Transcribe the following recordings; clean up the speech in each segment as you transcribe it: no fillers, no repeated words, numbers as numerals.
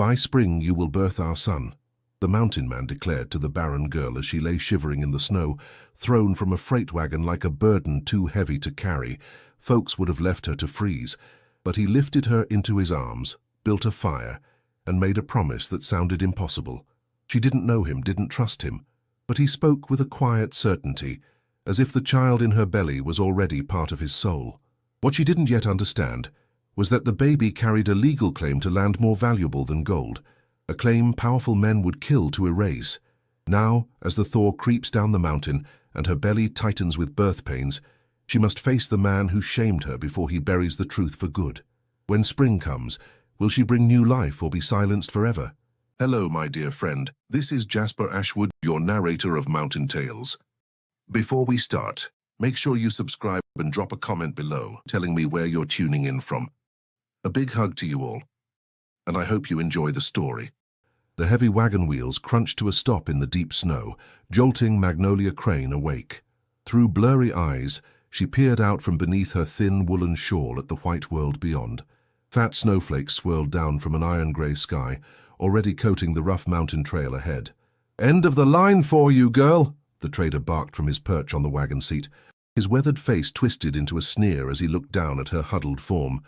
By spring you will birth our son, the mountain man declared to the barren girl as she lay shivering in the snow, thrown from a freight wagon like a burden too heavy to carry. Folks would have left her to freeze, but he lifted her into his arms, built a fire, and made a promise that sounded impossible. She didn't know him, didn't trust him, but he spoke with a quiet certainty, as if the child in her belly was already part of his soul. What she didn't yet understand was that the baby carried a legal claim to land more valuable than gold, a claim powerful men would kill to erase. Now, as the thaw creeps down the mountain and her belly tightens with birth pains, she must face the man who shamed her before he buries the truth for good. When spring comes, will she bring new life or be silenced forever? Hello, my dear friend. This is Jasper Ashwood, your narrator of Mountain Tales. Before we start, make sure you subscribe and drop a comment below telling me where you're tuning in from. A big hug to you all, and I hope you enjoy the story. The heavy wagon wheels crunched to a stop in the deep snow, jolting Magnolia Crane awake. Through blurry eyes, she peered out from beneath her thin woolen shawl at the white world beyond. Fat snowflakes swirled down from an iron-grey sky, already coating the rough mountain trail ahead. "End of the line for you, girl!" the trader barked from his perch on the wagon seat. His weathered face twisted into a sneer as he looked down at her huddled form.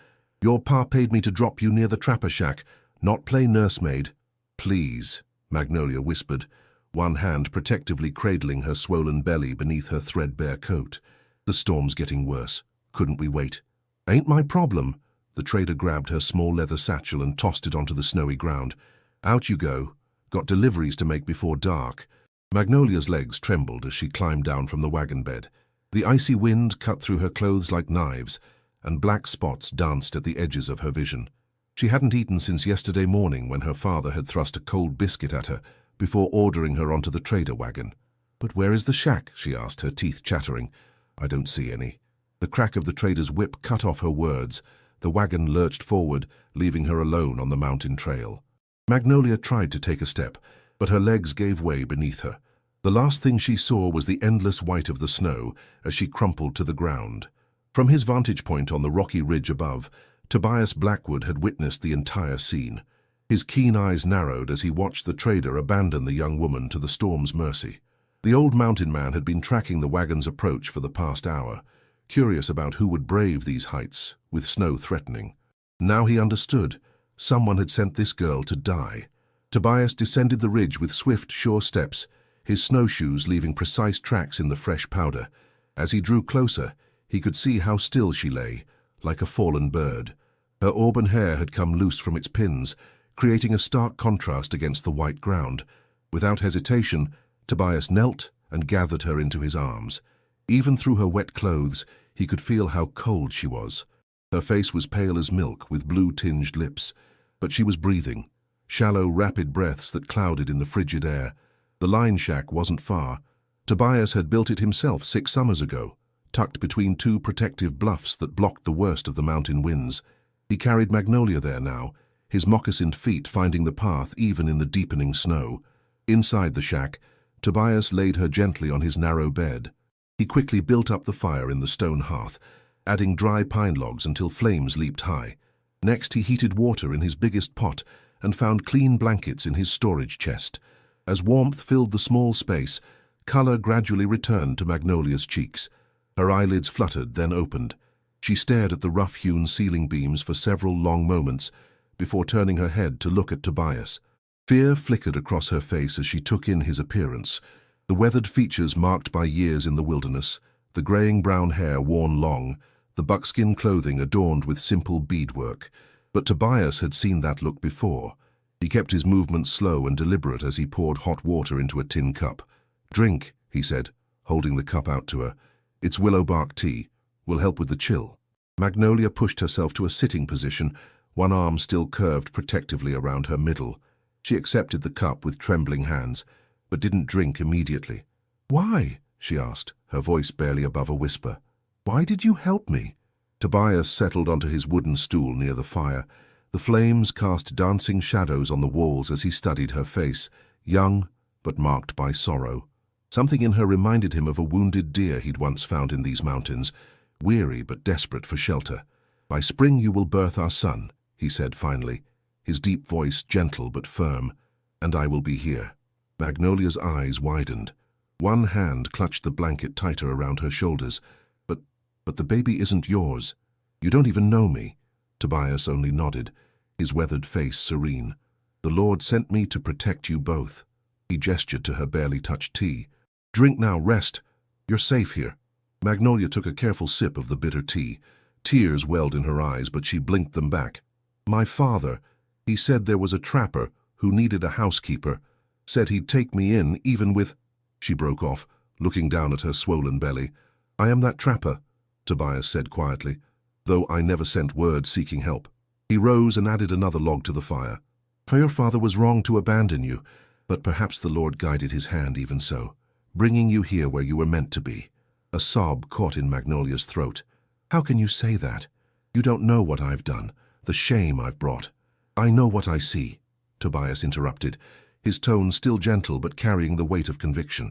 "Your pa paid me to drop you near the trapper shack, not play nursemaid." "Please," Magnolia whispered, one hand protectively cradling her swollen belly beneath her threadbare coat. "The storm's getting worse. Couldn't we wait?" "Ain't my problem." The trader grabbed her small leather satchel and tossed it onto the snowy ground. "Out you go. Got deliveries to make before dark." Magnolia's legs trembled as she climbed down from the wagon bed. The icy wind cut through her clothes like knives, and black spots danced at the edges of her vision. She hadn't eaten since yesterday morning when her father had thrust a cold biscuit at her before ordering her onto the trader wagon. "But where is the shack?" she asked, her teeth chattering. "I don't see any." The crack of the trader's whip cut off her words. The wagon lurched forward, leaving her alone on the mountain trail. Magnolia tried to take a step, but her legs gave way beneath her. The last thing she saw was the endless white of the snow as she crumpled to the ground. From his vantage point on the rocky ridge above, Tobias Blackwood had witnessed the entire scene. His keen eyes narrowed as he watched the trader abandon the young woman to the storm's mercy. The old mountain man had been tracking the wagon's approach for the past hour, curious about who would brave these heights, with snow threatening. Now he understood. Someone had sent this girl to die. Tobias descended the ridge with swift, sure steps, his snowshoes leaving precise tracks in the fresh powder. As he drew closer, he could see how still she lay, like a fallen bird. Her auburn hair had come loose from its pins, creating a stark contrast against the white ground. Without hesitation, Tobias knelt and gathered her into his arms. Even through her wet clothes, he could feel how cold she was. Her face was pale as milk, with blue-tinged lips, but she was breathing, shallow, rapid breaths that clouded in the frigid air. The line shack wasn't far. Tobias had built it himself 6 summers ago, tucked between 2 protective bluffs that blocked the worst of the mountain winds. He carried Magnolia there now, his moccasined feet finding the path even in the deepening snow. Inside the shack, Tobias laid her gently on his narrow bed. He quickly built up the fire in the stone hearth, adding dry pine logs until flames leaped high. Next, he heated water in his biggest pot and found clean blankets in his storage chest. As warmth filled the small space, color gradually returned to Magnolia's cheeks. Her eyelids fluttered, then opened. She stared at the rough-hewn ceiling beams for several long moments before turning her head to look at Tobias. Fear flickered across her face as she took in his appearance. The weathered features marked by years in the wilderness, the graying brown hair worn long, the buckskin clothing adorned with simple beadwork. But Tobias had seen that look before. He kept his movements slow and deliberate as he poured hot water into a tin cup. "Drink," he said, holding the cup out to her. "It's willow bark tea. Will help with the chill." Magnolia pushed herself to a sitting position, one arm still curved protectively around her middle. She accepted the cup with trembling hands, but didn't drink immediately. "Why?" she asked, her voice barely above a whisper. "Why did you help me?" Tobias settled onto his wooden stool near the fire. The flames cast dancing shadows on the walls as he studied her face, young but marked by sorrow. Something in her reminded him of a wounded deer he'd once found in these mountains, weary but desperate for shelter. "By spring you will birth our son," he said finally. his deep voice gentle but firm. "And I will be here." Magnolia's eyes widened. One hand clutched the blanket tighter around her shoulders. But the baby isn't yours. You don't even know me." Tobias only nodded, his weathered face serene. "The Lord sent me to protect you both." He gestured to her barely touched tea. "Drink now, rest. You're safe here." Magnolia took a careful sip of the bitter tea. Tears welled in her eyes, but she blinked them back. "My father, he said there was a trapper who needed a housekeeper. Said he'd take me in, even with—" She broke off, looking down at her swollen belly. "I am that trapper," Tobias said quietly, "though I never sent word seeking help." He rose and added another log to the fire. "For your father was wrong to abandon you, but perhaps the Lord guided his hand even so, bringing you here where you were meant to be." A sob caught in Magnolia's throat. "How can you say that? You don't know what I've done, the shame I've brought." "I know what I see," Tobias interrupted, his tone still gentle but carrying the weight of conviction.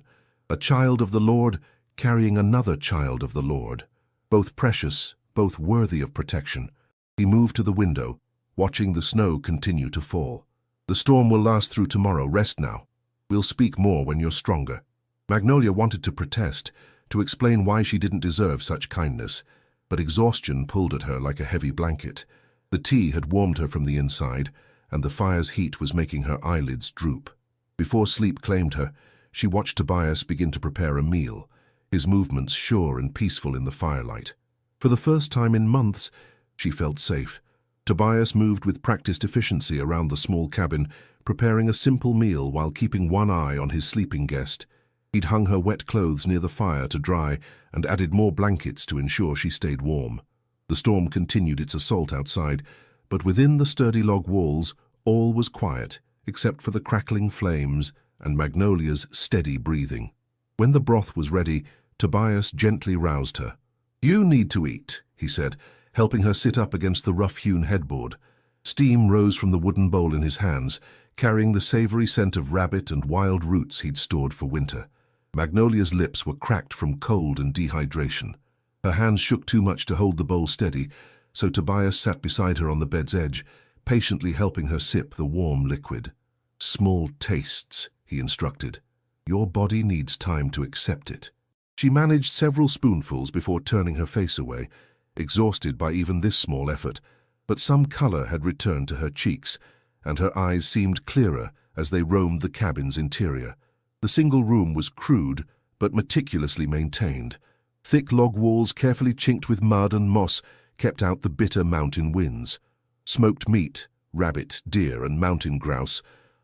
"A child of the Lord carrying another child of the Lord. Both precious, both worthy of protection." He moved to the window, watching the snow continue to fall. "The storm will last through tomorrow. Rest now. We'll speak more when you're stronger." Magnolia wanted to protest, to explain why she didn't deserve such kindness, but exhaustion pulled at her like a heavy blanket. The tea had warmed her from the inside, and the fire's heat was making her eyelids droop. Before sleep claimed her, she watched Tobias begin to prepare a meal, his movements sure and peaceful in the firelight. For the first time in months, she felt safe. Tobias moved with practiced efficiency around the small cabin, preparing a simple meal while keeping one eye on his sleeping guest. He'd hung her wet clothes near the fire to dry and added more blankets to ensure she stayed warm. The storm continued its assault outside, but within the sturdy log walls, all was quiet, except for the crackling flames and Magnolia's steady breathing. When the broth was ready, Tobias gently roused her. "You need to eat," he said, helping her sit up against the rough-hewn headboard. Steam rose from the wooden bowl in his hands, carrying the savory scent of rabbit and wild roots he'd stored for winter. Magnolia's lips were cracked from cold and dehydration. Her hands shook too much to hold the bowl steady, so Tobias sat beside her on the bed's edge, patiently helping her sip the warm liquid. "Small tastes," he instructed. "Your body needs time to accept it." She managed several spoonfuls before turning her face away, exhausted by even this small effort, but some color had returned to her cheeks, and her eyes seemed clearer as they roamed the cabin's interior. The single room was crude, but meticulously maintained. Thick log walls carefully chinked with mud and moss kept out the bitter mountain winds. Smoked meat, rabbit, deer, and mountain grouse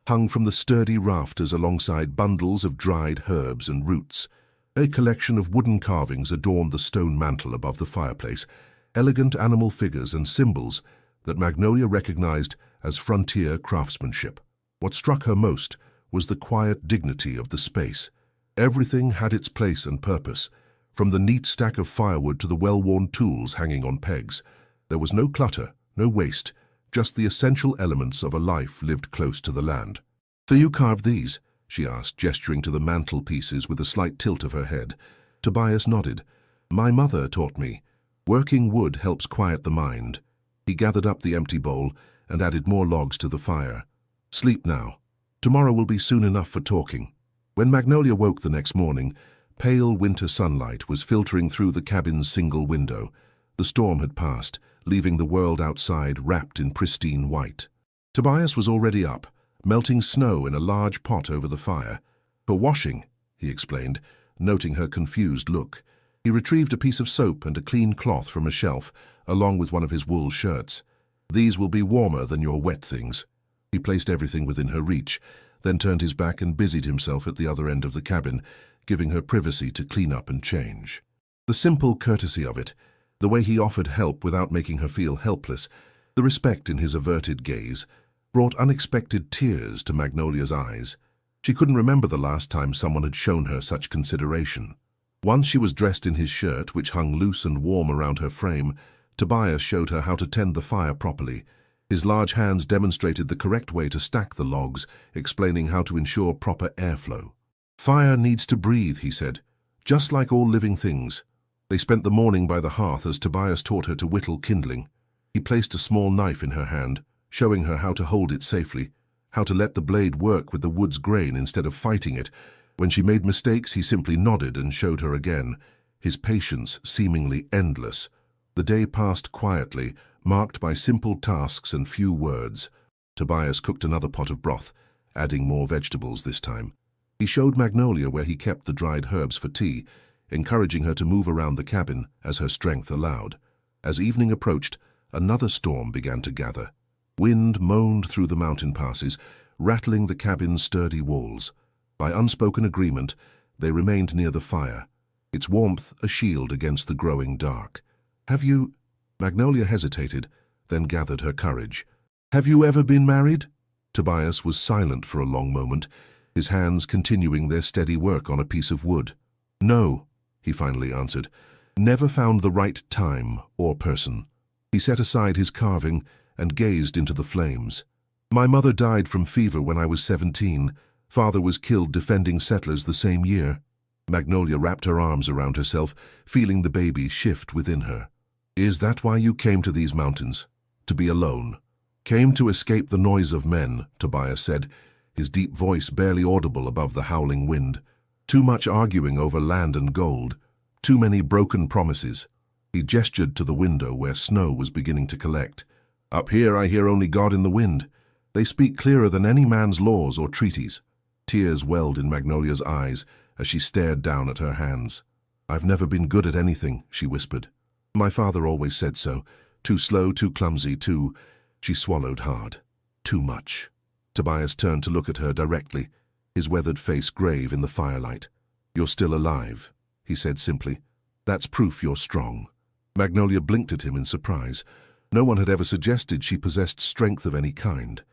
hung from the sturdy rafters alongside bundles of dried herbs and roots. A collection of wooden carvings adorned the stone mantel above the fireplace, elegant animal figures and symbols that Magnolia recognized as frontier craftsmanship. What struck her most was the quiet dignity of the space. Everything had its place and purpose, from the neat stack of firewood to the well-worn tools hanging on pegs. There was no clutter, no waste, just the essential elements of a life lived close to the land. "So you carved these?" she asked, gesturing to the mantelpieces with a slight tilt of her head. Tobias nodded. "My mother taught me. Working wood helps quiet the mind." He gathered up the empty bowl and added more logs to the fire. "Sleep now. Tomorrow will be soon enough for talking." When Magnolia woke the next morning, pale winter sunlight was filtering through the cabin's single window. The storm had passed, leaving the world outside wrapped in pristine white. Tobias was already up, melting snow in a large pot over the fire. "For washing," he explained, noting her confused look. He retrieved a piece of soap and a clean cloth from a shelf, along with one of his wool shirts. "These will be warmer than your wet things." He placed everything within her reach, then turned his back and busied himself at the other end of the cabin, giving her privacy to clean up and change. The simple courtesy of it, the way he offered help without making her feel helpless, the respect in his averted gaze, brought unexpected tears to Magnolia's eyes. She couldn't remember the last time someone had shown her such consideration. Once she was dressed in his shirt, which hung loose and warm around her frame, Tobias showed her how to tend the fire properly. His large hands demonstrated the correct way to stack the logs, explaining how to ensure proper airflow. "Fire needs to breathe," he said, "just like all living things." They spent the morning by the hearth as Tobias taught her to whittle kindling. He placed a small knife in her hand. showing her how to hold it safely, how to let the blade work with the wood's grain instead of fighting it. When she made mistakes, he simply nodded and showed her again, his patience seemingly endless. The day passed quietly, marked by simple tasks and few words. Tobias cooked another pot of broth, adding more vegetables this time. He showed Magnolia where he kept the dried herbs for tea, encouraging her to move around the cabin as her strength allowed. As evening approached, another storm began to gather. Wind moaned through the mountain passes, rattling the cabin's sturdy walls. By unspoken agreement, they remained near the fire, its warmth a shield against the growing dark. "Have you—" Magnolia hesitated, then gathered her courage. "Have you ever been married?" Tobias was silent for a long moment, his hands continuing their steady work on a piece of wood. "No," he finally answered. "Never found the right time or person." He set aside his carving and gazed into the flames. "My mother died from fever when I was 17. Father was killed defending settlers the same year." Magnolia wrapped her arms around herself, feeling the baby shift within her. "Is that why you came to these mountains? To be alone?" "Came to escape the noise of men," Tobias said, his deep voice barely audible above the howling wind. "Too much arguing over land and gold. Too many broken promises." He gestured to the window where snow was beginning to collect. "Up here I hear only God in the wind. They speak clearer than any man's laws or treaties." Tears welled in Magnolia's eyes as she stared down at her hands. "I've never been good at anything," she whispered. "My father always said so. Too slow, too clumsy, too—" She swallowed hard. "Too much." Tobias turned to look at her directly, his weathered face grave in the firelight. "You're still alive," he said simply. "That's proof you're strong." Magnolia blinked at him in surprise. No one had ever suggested she possessed strength of any kind.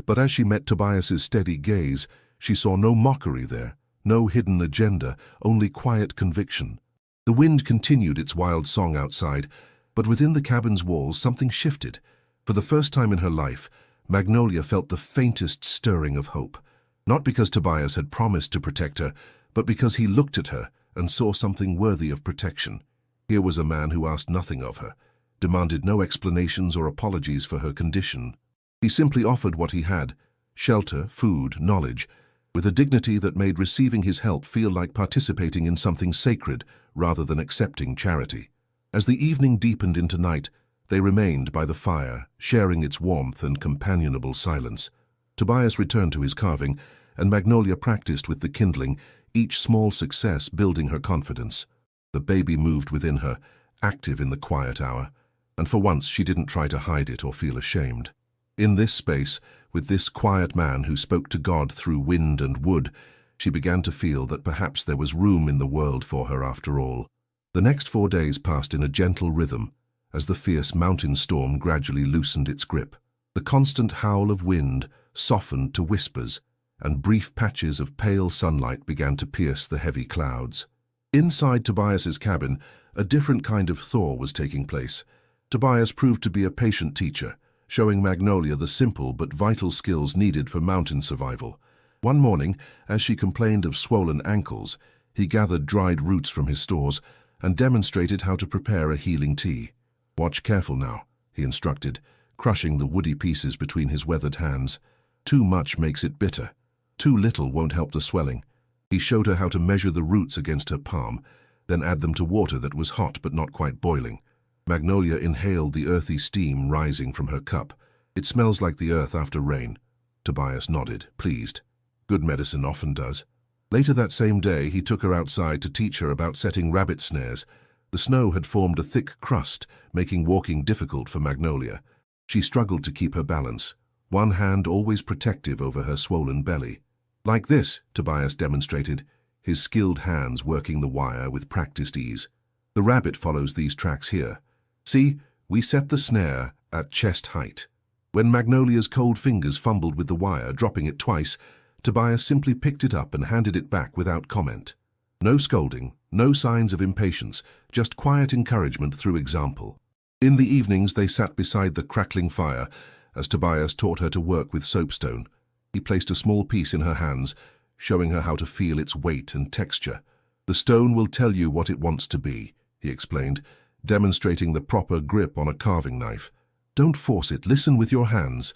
But as she met Tobias's steady gaze, she saw no mockery there, no hidden agenda, only quiet conviction. The wind continued its wild song outside, but within the cabin's walls something shifted. For the first time in her life, Magnolia felt the faintest stirring of hope. Not because Tobias had promised to protect her, but because he looked at her and saw something worthy of protection. Here was a man who asked nothing of her, demanded no explanations or apologies for her condition. He simply offered what he had: shelter, food, knowledge, with a dignity that made receiving his help feel like participating in something sacred rather than accepting charity. As the evening deepened into night, they remained by the fire, sharing its warmth and companionable silence. Tobias returned to his carving, and Magnolia practiced with the kindling, each small success building her confidence. The baby moved within her, active in the quiet hour, and for once she didn't try to hide it or feel ashamed. In this space, with this quiet man who spoke to God through wind and wood, she began to feel that perhaps there was room in the world for her after all. The next 4 days passed in a gentle rhythm, as the fierce mountain storm gradually loosened its grip. The constant howl of wind softened to whispers, and brief patches of pale sunlight began to pierce the heavy clouds. Inside Tobias's cabin, a different kind of thaw was taking place. Tobias proved to be a patient teacher, showing Magnolia the simple but vital skills needed for mountain survival. One morning, as she complained of swollen ankles, he gathered dried roots from his stores and demonstrated how to prepare a healing tea. "Watch careful now," he instructed, crushing the woody pieces between his weathered hands. "Too much makes it bitter. Too little won't help the swelling." He showed her how to measure the roots against her palm, then add them to water that was hot but not quite boiling. Magnolia inhaled the earthy steam rising from her cup. "It smells like the earth after rain." Tobias nodded, pleased. Good medicine often does. Later that same day, he took her outside to teach her about setting rabbit snares. The snow had formed a thick crust, making walking difficult for Magnolia. She struggled to keep her balance, one hand always protective over her swollen belly. "Like this," Tobias demonstrated, his skilled hands working the wire with practiced ease. "The rabbit follows these tracks here. See, we set the snare at chest height." When Magnolia's cold fingers fumbled with the wire, dropping it twice, Tobias simply picked it up and handed it back without comment. No scolding, no signs of impatience, just quiet encouragement through example. In the evenings they sat beside the crackling fire as Tobias taught her to work with soapstone. He placed a small piece in her hands, showing her how to feel its weight and texture. "The stone will tell you what it wants to be," he explained, demonstrating the proper grip on a carving knife. Don't force it, listen with your hands.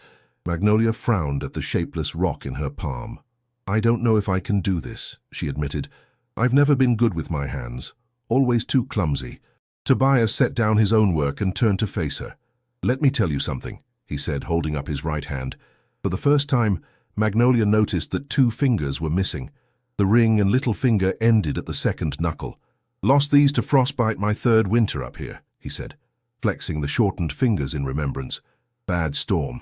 Magnolia frowned at the shapeless rock in her palm. I don't know if I can do this, she admitted. I've never been good with my hands, always too clumsy. Tobias set down his own work and turned to face her. Let me tell you something, he said, holding up his right hand. For the first time, Magnolia noticed that 2 fingers were missing. The ring and little finger ended at the second knuckle. Lost these to frostbite my 3rd winter up here, he said, flexing the shortened fingers in remembrance. Bad storm.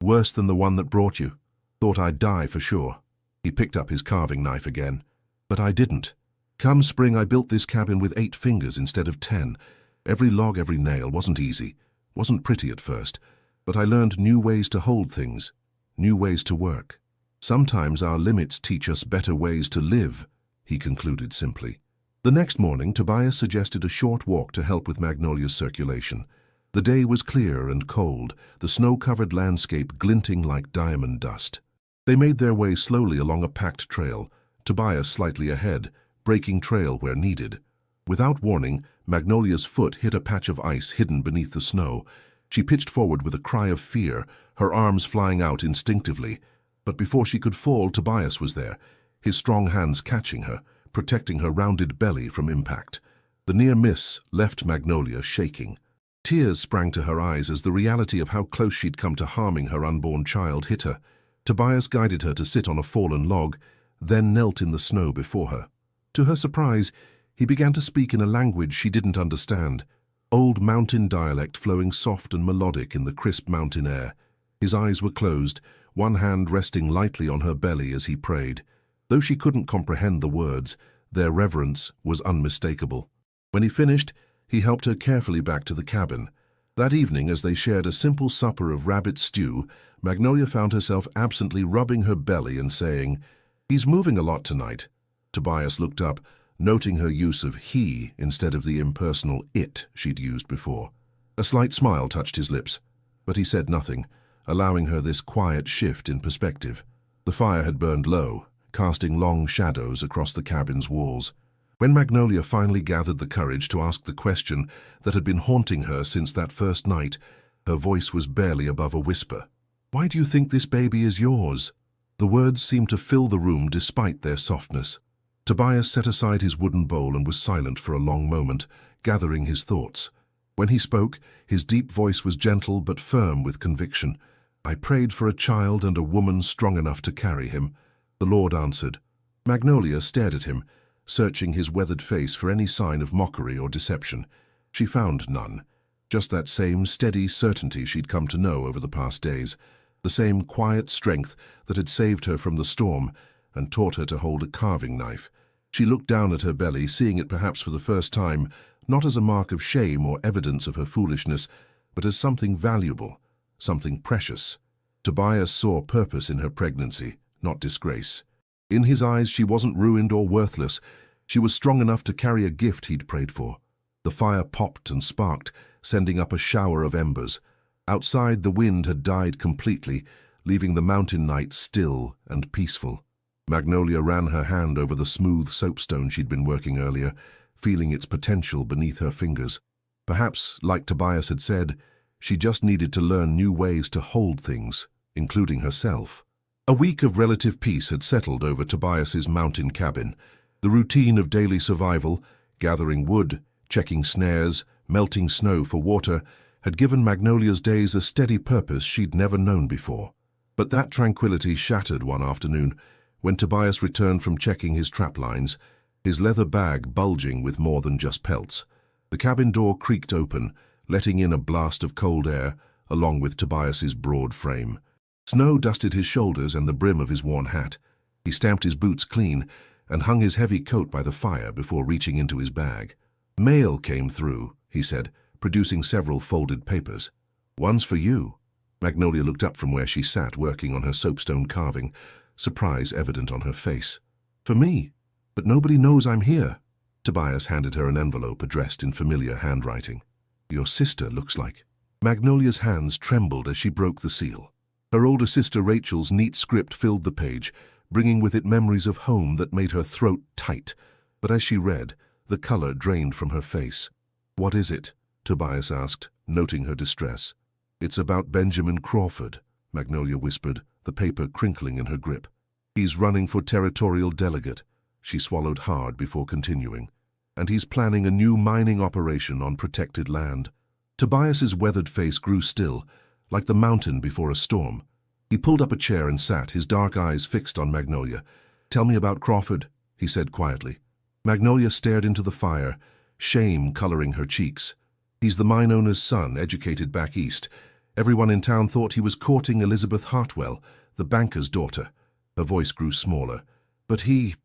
Worse than the one that brought you. Thought I'd die for sure. He picked up his carving knife again. But I didn't. Come spring, I built this cabin with 8 fingers instead of 10. Every log, every nail wasn't easy. Wasn't pretty at first. But I learned new ways to hold things. New ways to work. Sometimes our limits teach us better ways to live, he concluded simply. The next morning, Tobias suggested a short walk to help with Magnolia's circulation. The day was clear and cold, the snow-covered landscape glinting like diamond dust. They made their way slowly along a packed trail, Tobias slightly ahead, breaking trail where needed. Without warning, Magnolia's foot hit a patch of ice hidden beneath the snow. She pitched forward with a cry of fear, her arms flying out instinctively. But before she could fall, Tobias was there, his strong hands catching her, protecting her rounded belly from impact. The near miss left Magnolia shaking. Tears sprang to her eyes as the reality of how close she'd come to harming her unborn child hit her. Tobias guided her to sit on a fallen log, then knelt in the snow before her. To her surprise, he began to speak in a language she didn't understand, old mountain dialect flowing soft and melodic in the crisp mountain air. His eyes were closed, one hand resting lightly on her belly as he prayed. Though she couldn't comprehend the words, their reverence was unmistakable. When he finished, he helped her carefully back to the cabin. That evening, as they shared a simple supper of rabbit stew, Magnolia found herself absently rubbing her belly and saying, "He's moving a lot tonight." Tobias looked up, noting her use of he instead of the impersonal it she'd used before. A slight smile touched his lips, but he said nothing, allowing her this quiet shift in perspective. The fire had burned low, casting long shadows across the cabin's walls. When Magnolia finally gathered the courage to ask the question that had been haunting her since that first night, her voice was barely above a whisper. "Why do you think this baby is yours?" The words seemed to fill the room despite their softness. Tobias set aside his wooden bowl and was silent for a long moment, gathering his thoughts. When he spoke, his deep voice was gentle but firm with conviction. "I prayed for a child and a woman strong enough to carry him. The Lord answered." Magnolia stared at him, searching his weathered face for any sign of mockery or deception. She found none. Just that same steady certainty she'd come to know over the past days. The same quiet strength that had saved her from the storm and taught her to hold a carving knife. She looked down at her belly, seeing it perhaps for the first time, not as a mark of shame or evidence of her foolishness, but as something valuable, something precious. Tobias saw purpose in her pregnancy, not disgrace. In his eyes, she wasn't ruined or worthless. She was strong enough to carry a gift he'd prayed for. The fire popped and sparked, sending up a shower of embers. Outside, the wind had died completely, leaving the mountain night still and peaceful. Magnolia ran her hand over the smooth soapstone she'd been working earlier, feeling its potential beneath her fingers. Perhaps, like Tobias had said, she just needed to learn new ways to hold things, including herself. A week of relative peace had settled over Tobias's mountain cabin. The routine of daily survival, gathering wood, checking snares, melting snow for water, had given Magnolia's days a steady purpose she'd never known before. But that tranquility shattered one afternoon when Tobias returned from checking his trap lines, his leather bag bulging with more than just pelts. The cabin door creaked open, letting in a blast of cold air, along with Tobias's broad frame. Snow dusted his shoulders and the brim of his worn hat. He stamped his boots clean and hung his heavy coat by the fire before reaching into his bag. "Mail came through," he said, producing several folded papers. "One's for you." Magnolia looked up from where she sat working on her soapstone carving, surprise evident on her face. "For me? But nobody knows I'm here." Tobias handed her an envelope addressed in familiar handwriting. "Your sister, looks like." Magnolia's hands trembled as she broke the seal. Her older sister Rachel's neat script filled the page, bringing with it memories of home that made her throat tight. But as she read, the color drained from her face. "What is it?" Tobias asked, noting her distress. It's about Benjamin Crawford, Magnolia whispered, the paper crinkling in her grip. He's running for territorial delegate. She swallowed hard before continuing. And he's planning a new mining operation on protected land. Tobias's weathered face grew still, like the mountain before a storm. He pulled up a chair and sat, his dark eyes fixed on Magnolia. "Tell me about Crawford," he said quietly. Magnolia stared into the fire, shame coloring her cheeks. "He's the mine owner's son, educated back east. Everyone in town thought he was courting Elizabeth Hartwell, the banker's daughter." Her voice grew smaller. "But he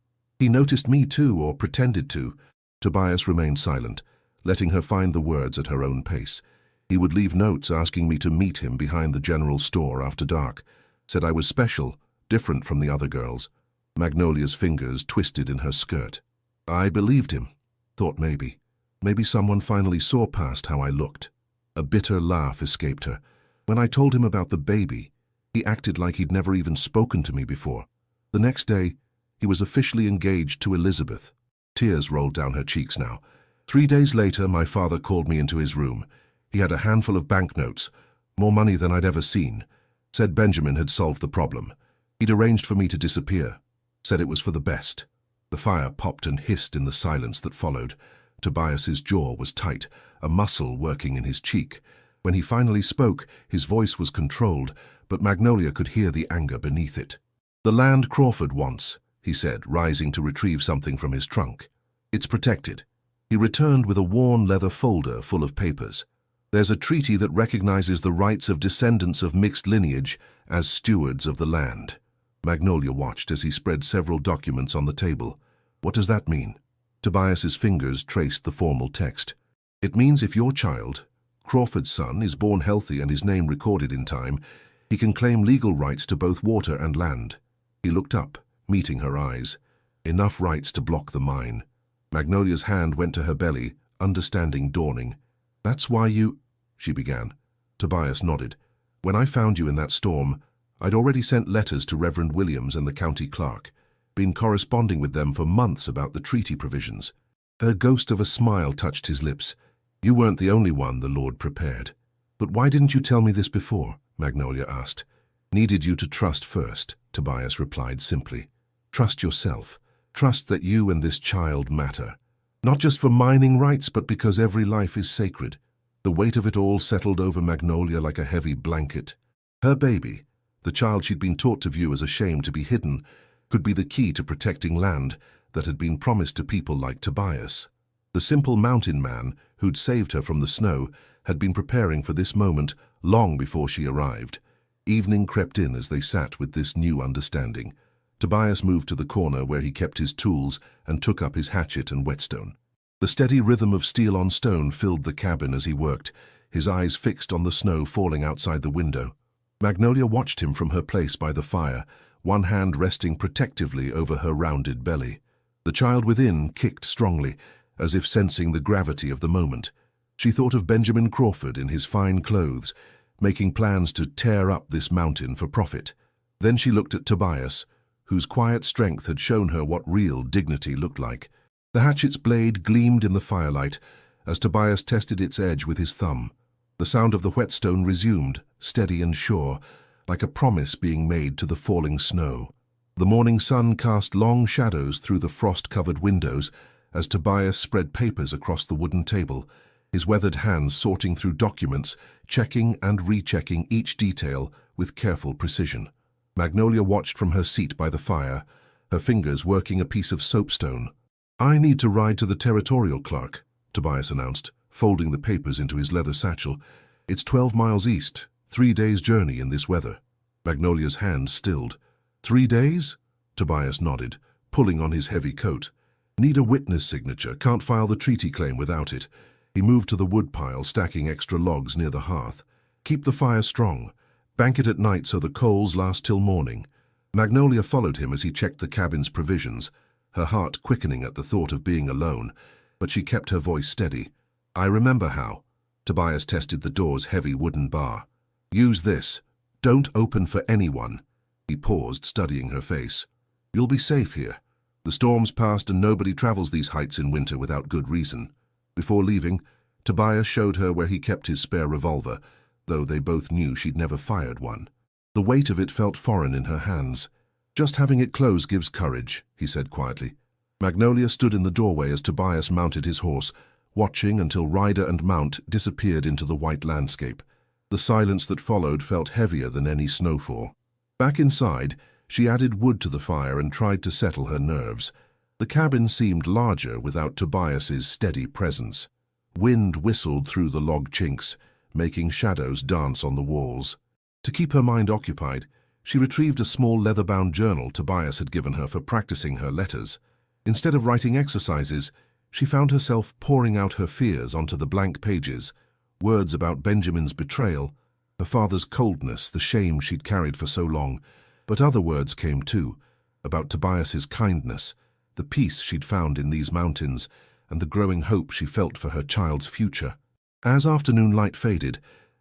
noticed me too, or pretended to." Tobias remained silent, letting her find the words at her own pace. "He would leave notes asking me to meet him behind the general store after dark. Said I was special, different from the other girls." Magnolia's fingers twisted in her skirt. "I believed him. Thought maybe someone finally saw past how I looked." A bitter laugh escaped her. "When I told him about the baby, he acted like he'd never even spoken to me before. The next day, he was officially engaged to Elizabeth." Tears rolled down her cheeks now. "3 days later, my father called me into his room. He had a handful of banknotes, more money than I'd ever seen. Said Benjamin had solved the problem. He'd arranged for me to disappear. Said it was for the best." The fire popped and hissed in the silence that followed. Tobias's jaw was tight, a muscle working in his cheek. When he finally spoke, his voice was controlled, but Magnolia could hear the anger beneath it. "The land Crawford wants," he said, rising to retrieve something from his trunk. "It's protected." He returned with a worn leather folder full of papers. "There's a treaty that recognizes the rights of descendants of mixed lineage as stewards of the land." Magnolia watched as he spread several documents on the table. "What does that mean?" Tobias's fingers traced the formal text. "It means if your child, Crawford's son, is born healthy and his name recorded in time, he can claim legal rights to both water and land." He looked up, meeting her eyes. "Enough rights to block the mine." Magnolia's hand went to her belly, understanding dawning. "That's why you—" she began. Tobias nodded. "When I found you in that storm, I'd already sent letters to Reverend Williams and the county clerk, been corresponding with them for months about the treaty provisions." Her ghost of a smile touched his lips. "You weren't the only one the Lord prepared." "But why didn't you tell me this before?" Magnolia asked. "Needed you to trust first," Tobias replied simply. "Trust yourself. Trust that you and this child matter. Not just for mining rights, but because every life is sacred." The weight of it all settled over Magnolia like a heavy blanket. Her baby, the child she'd been taught to view as a shame to be hidden, could be the key to protecting land that had been promised to people like Tobias. The simple mountain man who'd saved her from the snow had been preparing for this moment long before she arrived. Evening crept in as they sat with this new understanding. Tobias moved to the corner where he kept his tools and took up his hatchet and whetstone. The steady rhythm of steel on stone filled the cabin as he worked, his eyes fixed on the snow falling outside the window. Magnolia watched him from her place by the fire, one hand resting protectively over her rounded belly. The child within kicked strongly, as if sensing the gravity of the moment. She thought of Benjamin Crawford in his fine clothes, making plans to tear up this mountain for profit. Then she looked at Tobias, whose quiet strength had shown her what real dignity looked like. The hatchet's blade gleamed in the firelight as Tobias tested its edge with his thumb. The sound of the whetstone resumed, steady and sure, like a promise being made to the falling snow. The morning sun cast long shadows through the frost-covered windows as Tobias spread papers across the wooden table, his weathered hands sorting through documents, checking and rechecking each detail with careful precision. Magnolia watched from her seat by the fire, her fingers working a piece of soapstone. "I need to ride to the territorial clerk," Tobias announced, folding the papers into his leather satchel. "It's 12 miles east, 3 days' journey in this weather." Magnolia's hand stilled. "3 days?" Tobias nodded, pulling on his heavy coat. "Need a witness signature, can't file the treaty claim without it." He moved to the woodpile, stacking extra logs near the hearth. "Keep the fire strong. Bank it at night so the coals last till morning." Magnolia followed him as he checked the cabin's provisions, her heart quickening at the thought of being alone, but she kept her voice steady. "I remember how." Tobias tested the door's heavy wooden bar. "Use this. Don't open for anyone." He paused, studying her face. "You'll be safe here. The storm's past and nobody travels these heights in winter without good reason." Before leaving, Tobias showed her where he kept his spare revolver, though they both knew she'd never fired one. The weight of it felt foreign in her hands. "Just having it close gives courage," he said quietly. Magnolia stood in the doorway as Tobias mounted his horse, watching until rider and mount disappeared into the white landscape. The silence that followed felt heavier than any snowfall. Back inside, she added wood to the fire and tried to settle her nerves. The cabin seemed larger without Tobias's steady presence. Wind whistled through the log chinks, making shadows dance on the walls. To keep her mind occupied, she retrieved a small leather-bound journal Tobias had given her for practicing her letters. Instead of writing exercises, she found herself pouring out her fears onto the blank pages, words about Benjamin's betrayal, her father's coldness, the shame she'd carried for so long. But other words came too, about Tobias's kindness, the peace she'd found in these mountains, and the growing hope she felt for her child's future. As afternoon light faded,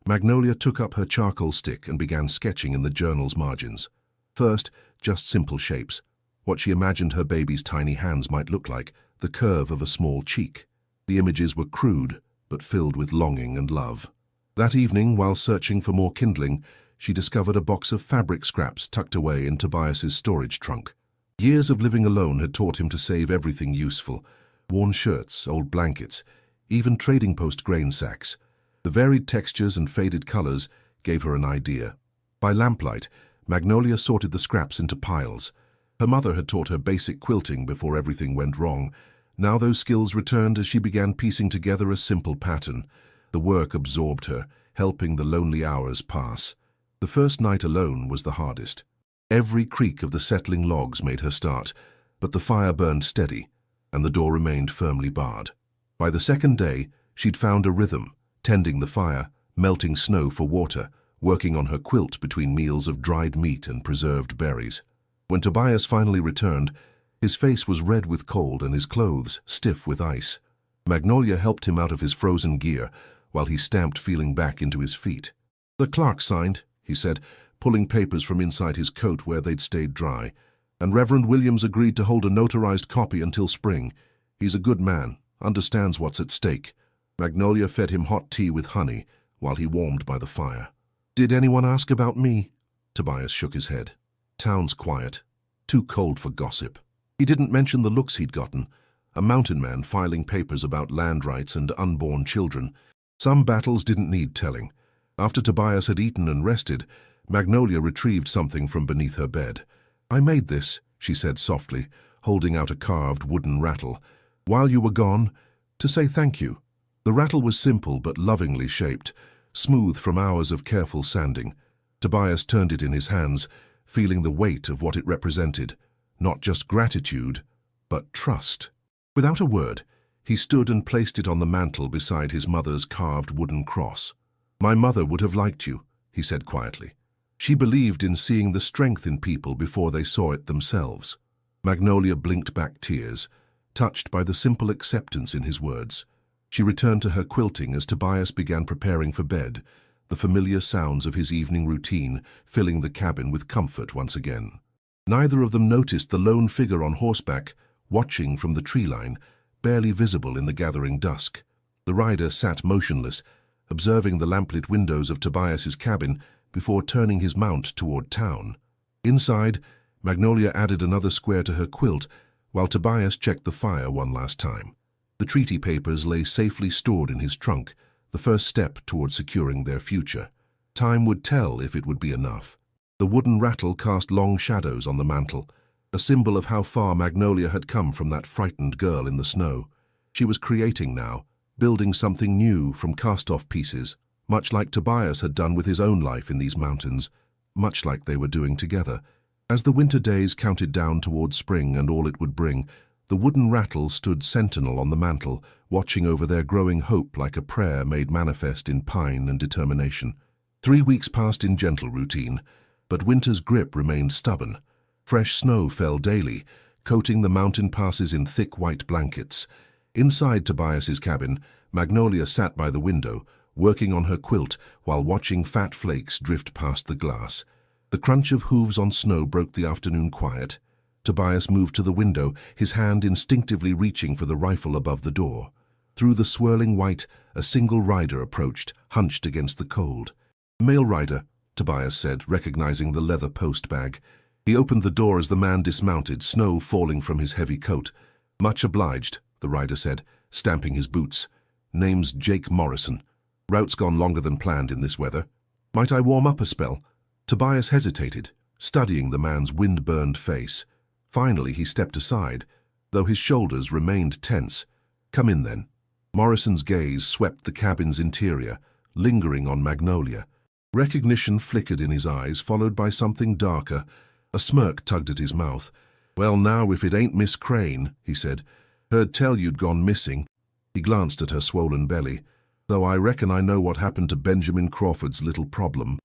Magnolia took up her charcoal stick and began sketching in the journal's margins. First, just simple shapes, what she imagined her baby's tiny hands might look like, the curve of a small cheek. The images were crude, but filled with longing and love. That evening, while searching for more kindling, she discovered a box of fabric scraps tucked away in Tobias's storage trunk. Years of living alone had taught him to save everything useful: worn shirts, old blankets, even trading post grain sacks. The varied textures and faded colors gave her an idea. By lamplight, Magnolia sorted the scraps into piles. Her mother had taught her basic quilting before everything went wrong. Now those skills returned as she began piecing together a simple pattern. The work absorbed her, helping the lonely hours pass. The first night alone was the hardest. Every creak of the settling logs made her start, but the fire burned steady, and the door remained firmly barred. By the second day, she'd found a rhythm, tending the fire, melting snow for water, working on her quilt between meals of dried meat and preserved berries. When Tobias finally returned, his face was red with cold and his clothes stiff with ice. Magnolia helped him out of his frozen gear, while he stamped feeling back into his feet. "The clerk signed," he said, pulling papers from inside his coat where they'd stayed dry. "And Reverend Williams agreed to hold a notarized copy until spring. He's a good man, understands what's at stake." Magnolia fed him hot tea with honey while he warmed by the fire. "Did anyone ask about me?" Tobias shook his head. "Town's quiet. Too cold for gossip." He didn't mention the looks he'd gotten, a mountain man filing papers about land rights and unborn children. Some battles didn't need telling. After Tobias had eaten and rested, Magnolia retrieved something from beneath her bed. "I made this," she said softly, holding out a carved wooden rattle. "While you were gone, to say thank you." The rattle was simple but lovingly shaped, smooth from hours of careful sanding. Tobias turned it in his hands, feeling the weight of what it represented. Not just gratitude, but trust. Without a word, he stood and placed it on the mantel beside his mother's carved wooden cross. "My mother would have liked you," he said quietly. She believed in seeing the strength in people before they saw it themselves. Magnolia blinked back tears, touched by the simple acceptance in his words. She returned to her quilting as Tobias began preparing for bed, the familiar sounds of his evening routine filling the cabin with comfort once again. Neither of them noticed the lone figure on horseback, watching from the tree line, barely visible in the gathering dusk. The rider sat motionless, observing the lamplit windows of Tobias's cabin before turning his mount toward town. Inside, Magnolia added another square to her quilt, while Tobias checked the fire one last time. The treaty papers lay safely stored in his trunk, the first step toward securing their future. Time would tell if it would be enough. The wooden rattle cast long shadows on the mantel, a symbol of how far Magnolia had come from that frightened girl in the snow. She was creating now, building something new from cast-off pieces, much like Tobias had done with his own life in these mountains, much like they were doing together. As the winter days counted down toward spring and all it would bring, the wooden rattle stood sentinel on the mantel, watching over their growing hope like a prayer made manifest in pine and determination. 3 weeks passed in gentle routine, but winter's grip remained stubborn. Fresh snow fell daily, coating the mountain passes in thick white blankets. Inside Tobias's cabin, Magnolia sat by the window, working on her quilt while watching fat flakes drift past the glass. The crunch of hooves on snow broke the afternoon quiet. Tobias moved to the window, his hand instinctively reaching for the rifle above the door. Through the swirling white, a single rider approached, hunched against the cold. "Mail rider," Tobias said, recognizing the leather post bag. He opened the door as the man dismounted, snow falling from his heavy coat. "Much obliged," the rider said, stamping his boots. "Name's Jake Morrison. Route's gone longer than planned in this weather. Might I warm up a spell?" Tobias hesitated, studying the man's wind-burned face. Finally, he stepped aside, though his shoulders remained tense. "Come in, then." Morrison's gaze swept the cabin's interior, lingering on Magnolia. Recognition flickered in his eyes, followed by something darker. A smirk tugged at his mouth. "Well, now, if it ain't Miss Crane," he said. "Heard tell you'd gone missing." He glanced at her swollen belly. "Though I reckon I know what happened to Benjamin Crawford's little problem."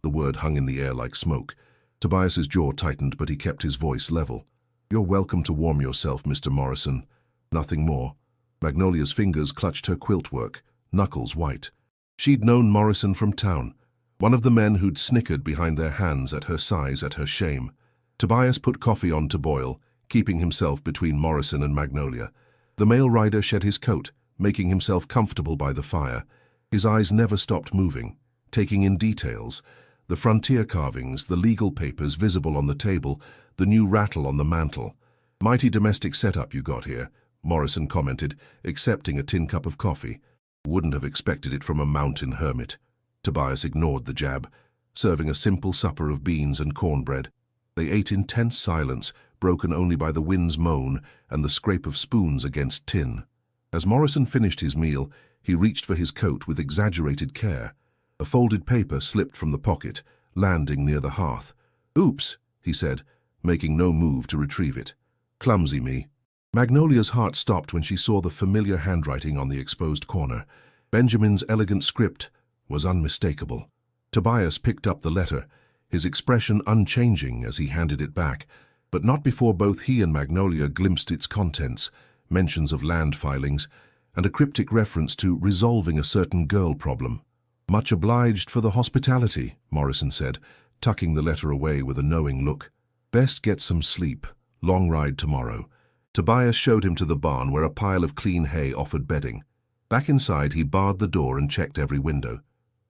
The word hung in the air like smoke. Tobias's jaw tightened, but he kept his voice level. "You're welcome to warm yourself, Mr. Morrison. Nothing more." Magnolia's fingers clutched her quilt work, knuckles white. She'd known Morrison from town, one of the men who'd snickered behind their hands at her size, at her shame. Tobias put coffee on to boil, keeping himself between Morrison and Magnolia. The mail rider shed his coat, making himself comfortable by the fire. His eyes never stopped moving, taking in details. The frontier carvings, the legal papers visible on the table, the new rattle on the mantel. "Mighty domestic setup you got here," Morrison commented, accepting a tin cup of coffee. "Wouldn't have expected it from a mountain hermit." Tobias ignored the jab, serving a simple supper of beans and cornbread. They ate in tense silence, broken only by the wind's moan and the scrape of spoons against tin. As Morrison finished his meal, he reached for his coat with exaggerated care. A folded paper slipped from the pocket, landing near the hearth. "Oops," he said, making no move to retrieve it. "Clumsy me." Magnolia's heart stopped when she saw the familiar handwriting on the exposed corner. Benjamin's elegant script was unmistakable. Tobias picked up the letter, his expression unchanging as he handed it back, but not before both he and Magnolia glimpsed its contents, mentions of land filings, and a cryptic reference to resolving a certain girl problem. "Much obliged for the hospitality," Morrison said, tucking the letter away with a knowing look. "Best get some sleep. Long ride tomorrow." Tobias showed him to the barn where a pile of clean hay offered bedding. Back inside, he barred the door and checked every window.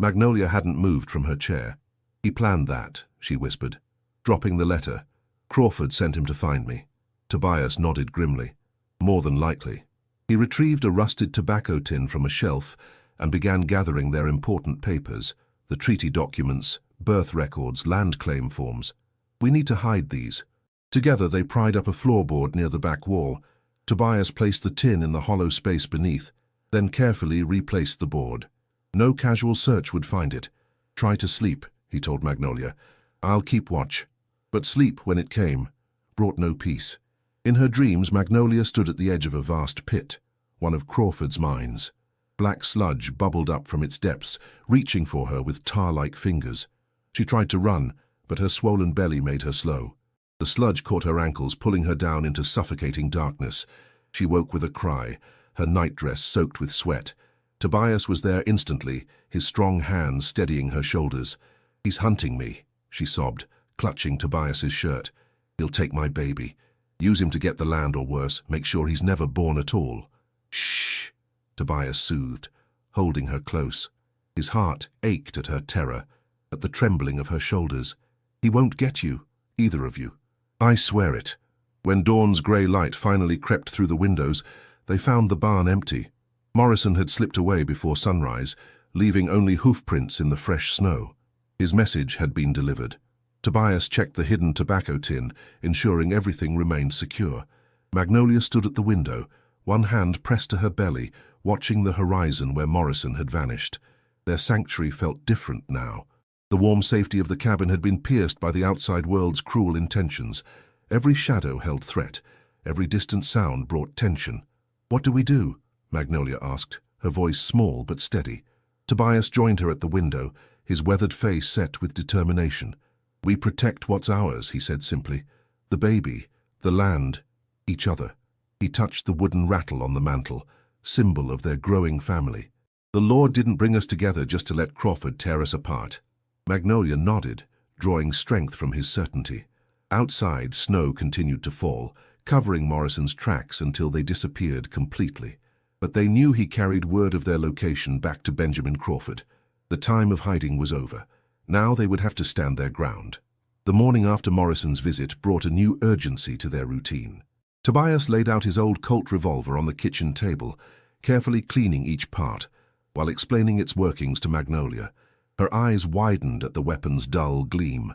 Magnolia hadn't moved from her chair. "He planned that," she whispered. "Dropping the letter. Crawford sent him to find me." Tobias nodded grimly. "More than likely." He retrieved a rusted tobacco tin from a shelf and began gathering their important papers, the treaty documents, birth records, land claim forms. "We need to hide these." Together they pried up a floorboard near the back wall. Tobias placed the tin in the hollow space beneath, then carefully replaced the board. No casual search would find it. "Try to sleep," he told Magnolia. "I'll keep watch." But sleep, when it came, brought no peace. In her dreams, Magnolia stood at the edge of a vast pit, one of Crawford's mines. Black sludge bubbled up from its depths, reaching for her with tar-like fingers. She tried to run, but her swollen belly made her slow. The sludge caught her ankles, pulling her down into suffocating darkness. She woke with a cry, her nightdress soaked with sweat. Tobias was there instantly, his strong hands steadying her shoulders. "He's hunting me," she sobbed, clutching Tobias's shirt. "He'll take my baby. Use him to get the land, or worse, make sure he's never born at all." "Shh," Tobias soothed, holding her close. His heart ached at her terror, at the trembling of her shoulders. "He won't get you, either of you. I swear it." When dawn's grey light finally crept through the windows, they found the barn empty. Morrison had slipped away before sunrise, leaving only hoofprints in the fresh snow. His message had been delivered. Tobias checked the hidden tobacco tin, ensuring everything remained secure. Magnolia stood at the window, one hand pressed to her belly, watching the horizon where Morrison had vanished. Their sanctuary felt different now. The warm safety of the cabin had been pierced by the outside world's cruel intentions. Every shadow held threat. Every distant sound brought tension. "What do we do?" Magnolia asked, her voice small but steady. Tobias joined her at the window, his weathered face set with determination. "We protect what's ours," he said simply. "The baby, the land, each other." He touched the wooden rattle on the mantel, symbol of their growing family. "The Lord didn't bring us together just to let Crawford tear us apart." Magnolia nodded, drawing strength from his certainty. Outside, snow continued to fall, covering Morrison's tracks until they disappeared completely. But they knew he carried word of their location back to Benjamin Crawford. The time of hiding was over. Now they would have to stand their ground. The morning after Morrison's visit brought a new urgency to their routine. Tobias laid out his old Colt revolver on the kitchen table, carefully cleaning each part, while explaining its workings to Magnolia. Her eyes widened at the weapon's dull gleam.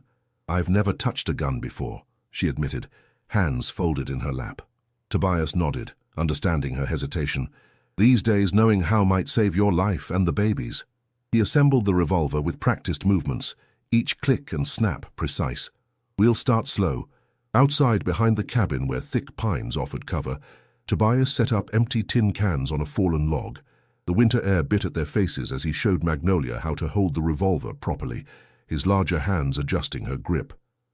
"I've never touched a gun before," she admitted, hands folded in her lap. Tobias nodded, understanding her hesitation. These days, knowing how might save your life and the baby's. He assembled the revolver with practiced movements, each click and snap precise. "We'll start slow." Outside, behind the cabin where thick pines offered cover, Tobias set up empty tin cans on a fallen log. The winter air bit at their faces as he showed Magnolia how to hold the revolver properly, his larger hands adjusting her grip.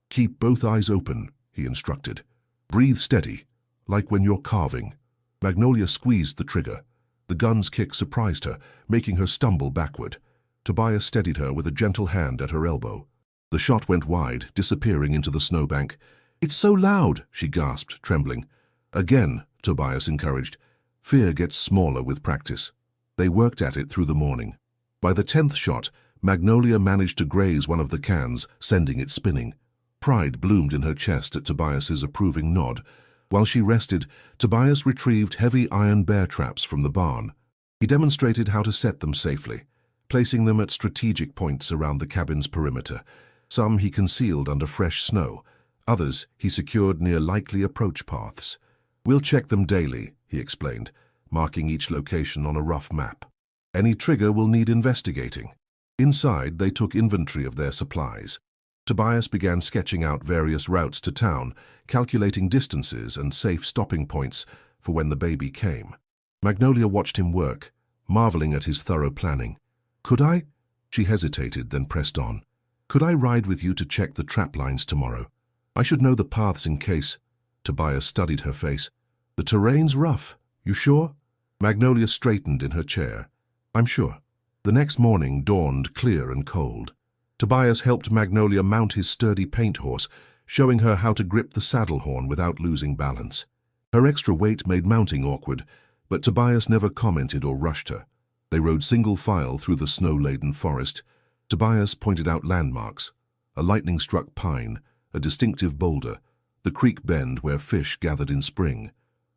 "Keep both eyes open," he instructed. "Breathe steady, like when you're carving." Magnolia squeezed the trigger. The gun's kick surprised her, making her stumble backward. Tobias steadied her with a gentle hand at her elbow. The shot went wide, disappearing into the snowbank. "It's so loud," she gasped, trembling. "Again," Tobias encouraged. "Fear gets smaller with practice." They worked at it through the morning. By the 10th shot, Magnolia managed to graze one of the cans, sending it spinning. Pride bloomed in her chest at Tobias's approving nod. While she rested, Tobias retrieved heavy iron bear traps from the barn. He demonstrated how to set them safely, placing them at strategic points around the cabin's perimeter. Some he concealed under fresh snow. Others he secured near likely approach paths. "We'll check them daily," he explained, marking each location on a rough map. "Any trigger will need investigating." Inside, they took inventory of their supplies. Tobias began sketching out various routes to town, calculating distances and safe stopping points for when the baby came. Magnolia watched him work, marveling at his thorough planning. "Could I?" She hesitated, then pressed on. "Could I ride with you to check the trap lines tomorrow? I should know the paths in case." Tobias studied her face. "The terrain's rough. You sure?" Magnolia straightened in her chair. "I'm sure." The next morning dawned clear and cold. Tobias helped Magnolia mount his sturdy paint horse, showing her how to grip the saddle horn without losing balance. Her extra weight made mounting awkward, but Tobias never commented or rushed her. They rode single file through the snow-laden forest. Tobias pointed out landmarks: a lightning-struck pine, a distinctive boulder, the creek bend where fish gathered in spring.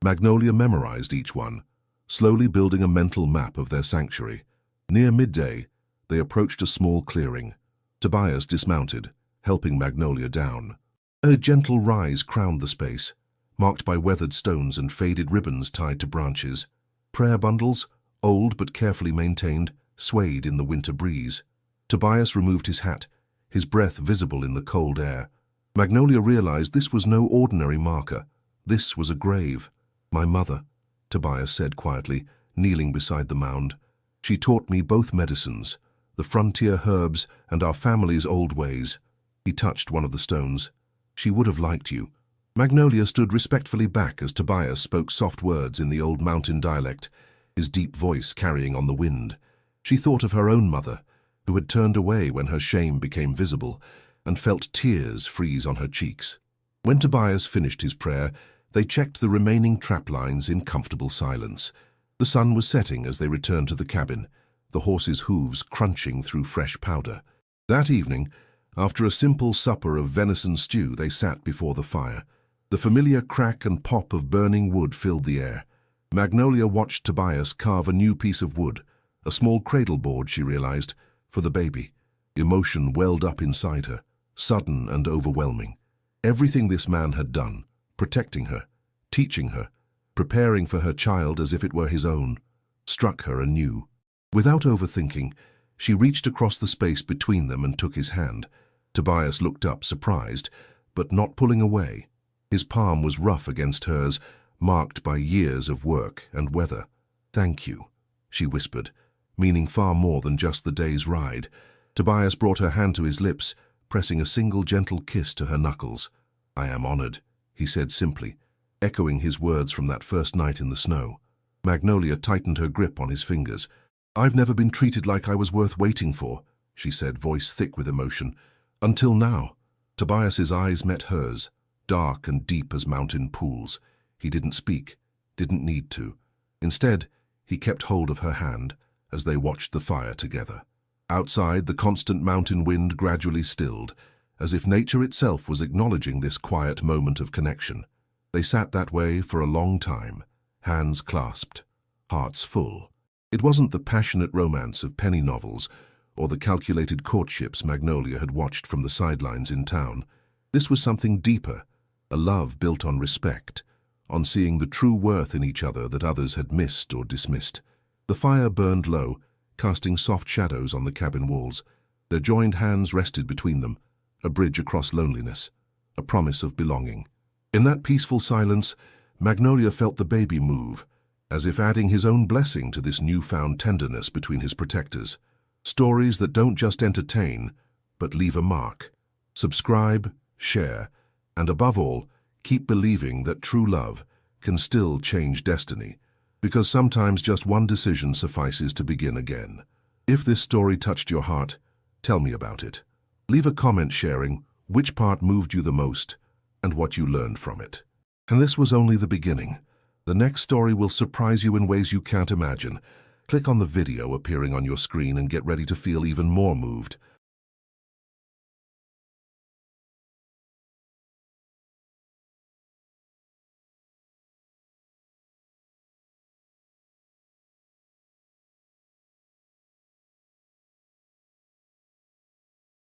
Magnolia memorized each one, slowly building a mental map of their sanctuary. Near midday, they approached a small clearing. Tobias dismounted, helping Magnolia down. A gentle rise crowned the space, marked by weathered stones and faded ribbons tied to branches. Prayer bundles, old but carefully maintained, swayed in the winter breeze. Tobias removed his hat, his breath visible in the cold air. Magnolia realized this was no ordinary marker. This was a grave. "My mother," Tobias said quietly, kneeling beside the mound. "She taught me both medicines, the frontier herbs and our family's old ways." He touched one of the stones. "She would have liked you." Magnolia stood respectfully back as Tobias spoke soft words in the old mountain dialect, his deep voice carrying on the wind. She thought of her own mother, who had turned away when her shame became visible, and felt tears freeze on her cheeks. When Tobias finished his prayer, they checked the remaining trap lines in comfortable silence. The sun was setting as they returned to the cabin, the horses' hooves crunching through fresh powder. That evening, after a simple supper of venison stew, they sat before the fire. The familiar crack and pop of burning wood filled the air. Magnolia watched Tobias carve a new piece of wood, a small cradle board, she realized, for the baby. Emotion welled up inside her, sudden and overwhelming. Everything this man had done, protecting her, teaching her, preparing for her child as if it were his own, struck her anew. Without overthinking, she reached across the space between them and took his hand. Tobias looked up, surprised, but not pulling away. His palm was rough against hers, marked by years of work and weather. "Thank you," she whispered, meaning far more than just the day's ride. Tobias brought her hand to his lips, pressing a single gentle kiss to her knuckles. "I am honored," he said simply, echoing his words from that first night in the snow. Magnolia tightened her grip on his fingers. "I've never been treated like I was worth waiting for," she said, voice thick with emotion. "Until now." Tobias's eyes met hers, dark and deep as mountain pools. He didn't speak, didn't need to. Instead, he kept hold of her hand as they watched the fire together. Outside, the constant mountain wind gradually stilled, as if nature itself was acknowledging this quiet moment of connection. They sat that way for a long time, hands clasped, hearts full. It wasn't the passionate romance of penny novels or the calculated courtships Magnolia had watched from the sidelines in town. This was something deeper, a love built on respect, on seeing the true worth in each other that others had missed or dismissed. The fire burned low, casting soft shadows on the cabin walls. Their joined hands rested between them, a bridge across loneliness, a promise of belonging. In that peaceful silence, Magnolia felt the baby move, as if adding his own blessing to this newfound tenderness between his protectors. Stories that don't just entertain, but leave a mark. Subscribe, share, and above all, keep believing that true love can still change destiny, because sometimes just one decision suffices to begin again. If this story touched your heart, tell me about it. Leave a comment sharing which part moved you the most and what you learned from it. And this was only the beginning. The next story will surprise you in ways you can't imagine. Click on the video appearing on your screen and get ready to feel even more moved.